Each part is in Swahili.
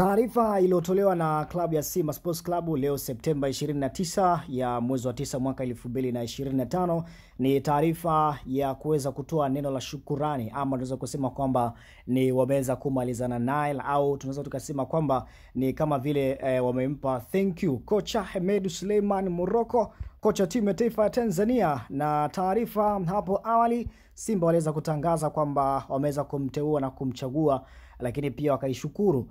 Taarifa iliyotolewa na klabu ya Simba Sports Club leo Septemba 29 ya mwezi wa 9 mwaka 2025 ni taarifa ya kuweza kutoa neno la shukurani, ama tunaweza kusema kwamba ni wameweza kumalizana naye, au tunaweza tukasema kwamba ni kama vile wamempa thank you kocha Hemed Suleiman Morocco, kocha timu ya taifa ya Tanzania. Na taarifa hapo awali Simba waliweza kutangaza kwamba wameweza kumteua na kumchagua, lakini pia wakaishukuru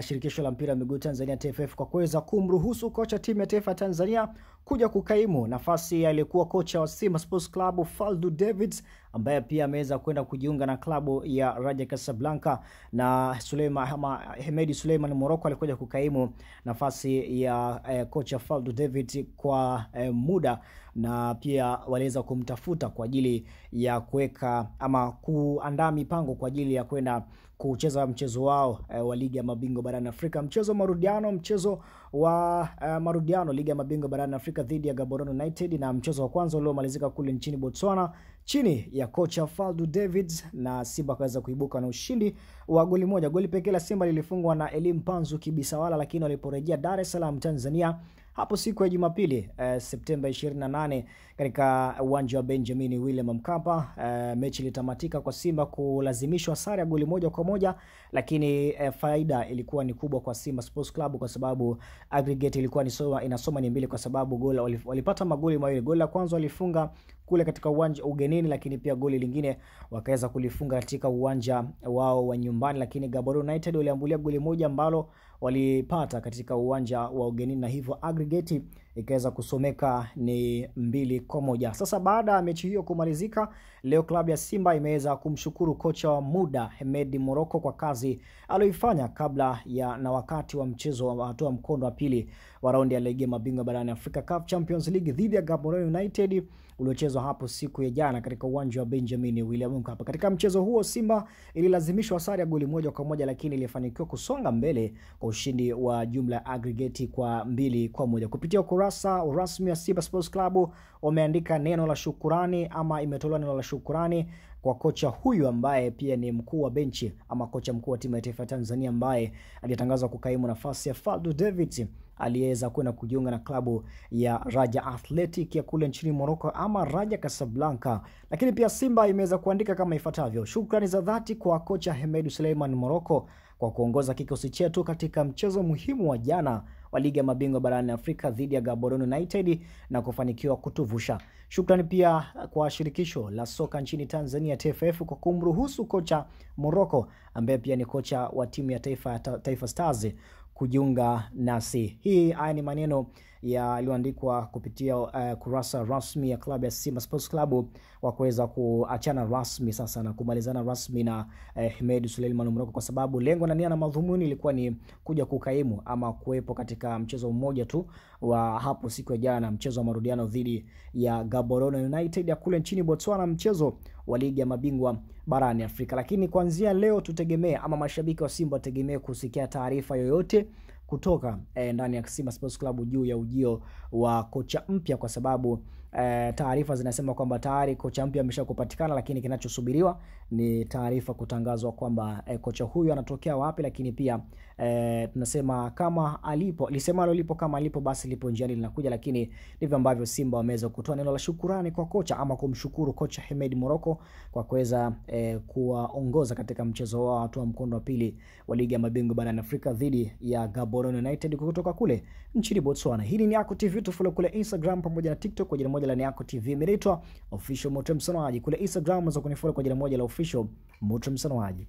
shirikisho la mpira wa miguu Tanzania TFF kwa kuweza kumruhusu kocha timu ya taifa ya Tanzania kuja kukaimu nafasi ya aliyekuwa kocha wa Simba Sports Club Faldu Davids, ambaye pia ameweza kwenda kujiunga na klabu ya Raja Casablanca, na Hemed Suleiman Morocco alikuja kukaimu nafasi ya kocha Faldu Davids kwa muda, na pia waliweza kumtafuta kwa ajili ya kuweka ama kuandaa mipango kwa ajili ya kwenda kucheza mchezo wao wa ligi ya mabingwa barani Afrika, mchezo wa marudiano ligi ya mabingwa barani Afrika dhidi ya Gaborone United, na mchezo wa kwanza uliomalizika kule nchini Botswana chini ya kocha Faldu Davids, na Simba kaweza kuibuka na ushindi wa goli moja. Goli pekee la Simba lilifungwa na Elim Panzu Kibisawala, lakini waliporejea Dar es Salaam Tanzania hapo siku ya Jumapili Septemba 28 katika uwanja wa Benjamin William Mkapa, mechi ilitamatika kwa Simba kulazimishwa sare ya goli moja kwa moja, lakini faida ilikuwa ni kubwa kwa Simba Sports Club kwa sababu aggregate ilikuwa inasoma ni mbili, kwa sababu goli walipata magoli mawili. Goli la kwanza walifunga kule katika uwanja ugenini, lakini pia goli lingine wakaweza kulifunga katika uwanja wao wa nyumbani, lakini Gaborone United waliambulia goli moja ambalo walipata katika uwanja wa ugenini, na hivyo aggregate ikaweza kusomeka ni 2-1. Sasa baada ya mechi hiyo kumalizika, leo klabu ya Simba imeweza kumshukuru kocha wa muda Hemed Morocco kwa kazi aliyoifanya kabla ya na wakati wa mchezo wa hatua mkondo wa pili wa raundi ya ligi ya mabingwa barani Afrika CAF Champions League dhidi ya Gaborone United uliochezwa hapo siku ya jana katika uwanja wa Benjamin William Mkapa. Katika mchezo huo Simba ililazimishwa sare ya goli moja kwa moja, lakini ilifanikiwa kusonga mbele kwa ushindi wa jumla aggregate kwa 2-1. Kupitia ukurasa rasmi wa Simba Sports Club wameandika neno la shukurani, ama imetolewa neno la shukurani kwa kocha huyu ambaye pia ni mkuu wa benchi ama kocha mkuu wa timu ya taifa ya Tanzania, ambaye alitangazwa kukaimu nafasi ya Faldu Davids aliweza kwenda kujiunga na klabu ya Raja Athletic ya kule nchini Morocco ama Raja Casablanca. Lakini pia Simba imeweza kuandika kama ifuatavyo: shukrani za dhati kwa kocha Hemed Suleiman Morocco kwa kuongoza kikosi chetu katika mchezo muhimu wa jana wa ligi ya mabingwa barani Afrika dhidi ya Gaborone United na kufanikiwa kutuvusha. Shukrani pia kwa shirikisho la soka nchini Tanzania TFF kwa kumruhusu kocha Morocco ambaye pia ni kocha wa timu ya Taifa Stars kujiunga nasi. Haya ni maneno yaliyoandikwa kupitia kurasa rasmi ya klabu ya Simba Sports Club wa kuweza kuachana rasmi sasa na kumalizana rasmi na Hemed Suleiman Morocco, kwa sababu lengo na nia na madhumuni ilikuwa ni kuja kukaimu ama kuwepo katika mchezo mmoja tu wa hapo siku ya jana, mchezo wa marudiano dhidi ya Gaborone United ya kule nchini Botswana, mchezo wa ligi ya mabingwa barani Afrika. Lakini kuanzia leo tutegemee ama mashabiki wa Simba wategemee kusikia taarifa yoyote kutoka ndani ya Simba Sports Club juu ya ujio wa kocha mpya, kwa sababu taarifa zinasema kwamba tayari kocha mpya ameshakupatikana, lakini kinachosubiriwa ni taarifa kutangazwa kwamba kocha huyu anatokea wapi. Lakini pia tunasema kama alipo kama alipo basi lipo njiani linakuja, lakini ndivyo ambavyo Simba wameweza kutoa neno la shukrani kwa kocha ama kumshukuru kocha Hemed Morocco kwa kuweza kuwaongoza katika mchezo wa hatua mkondo wa pili wa ligi ya mabingwa barani Afrika dhidi ya Gaborone United kutoka kule nchini Botswana. Hii ni Yako TV, tufollow kule Instagram pamoja na TikTok kwa jina moja la Yako TV. Imeitwa Official Moto Msanoaji. Kule Instagram unaweza kunifollow kwa jina moja la Official Moto Msanoaji.